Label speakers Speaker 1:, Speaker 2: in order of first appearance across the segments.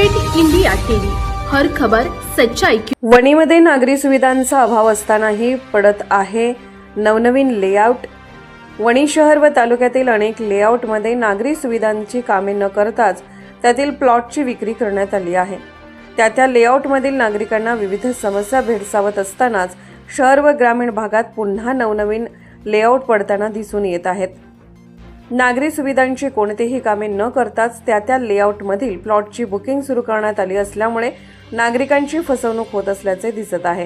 Speaker 1: Red India TV, हर खबर सच्चाई की।
Speaker 2: वणीमध्ये नागरी सुविधांचा अभाव असतानाही पडत आहे नवनवीन लेआउट। वणी शहर व तालुक्यातील अनेक लेआउटमध्ये नागरी सुविधांची कामे न करताच त्यातील प्लॉटची विक्री करण्यात आली आहे। त्या लेआउटमधील नागरिकांना विविध समस्या भेडसावत असतानाच शहर व ग्रामीण भागात पुन्हा नवनवीन लेआउट पडताना दिसून येत आहेत। नागरी सुविधांची कोणतीही कामे न करताच त्या लेआउटमधील प्लॉटची बुकिंग सुरू करण्यात आली असल्यामुळे नागरिकांची फसवणूक होत असल्याचे दिसत आहे।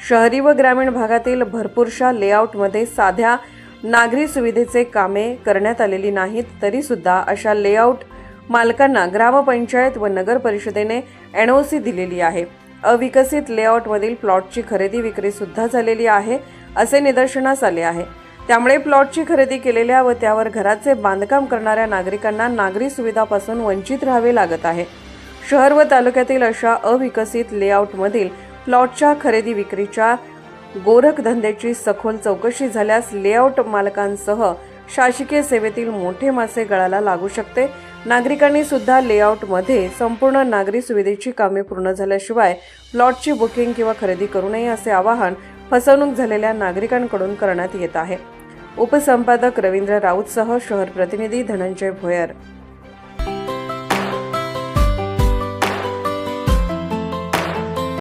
Speaker 2: शहरी व ग्रामीण भागातील भरपूरशा लेआउटमध्ये साध्या नागरी सुविधेचे कामे करण्यात आलेली नाहीत, तरी सुद्धा अशा लेआउट मालकांना ग्रामपंचायत व नगर परिषदेने NOC दिलेली आहे। अविकसित लेआउटमधील प्लॉटची खरेदी विक्री सुद्धा झालेली आहे असे निदर्शनास आले आहे। त्यामुळे प्लॉटची खरेदी केलेल्या व त्यावर घराचे बांधकाम करणाऱ्या नागरिकांना नागरी सुविधापासून वंचित राहावे लागत आहे। शहर व तालुक्यातील अशा अविकसित लेआउटमधील प्लॉटच्या खरेदी विक्रीच्या गोरखधंद्याची सखोल चौकशी झाल्यास लेआउट मालकांसह शासकीय सेवेतील मोठे मासे गळाला लागू शकते। नागरिकांनी सुद्धा लेआउटमध्ये संपूर्ण नागरी सुविधेची कामे पूर्ण झाल्याशिवाय प्लॉटची बुकिंग किंवा खरेदी करू नये असे आवाहन फसवणूक झालेल्या नागरिकांकडून करण्यात येत आहे। उपसंपादक रवींद्र राऊतसह शहर प्रतिनिधी धनंजय भोयर।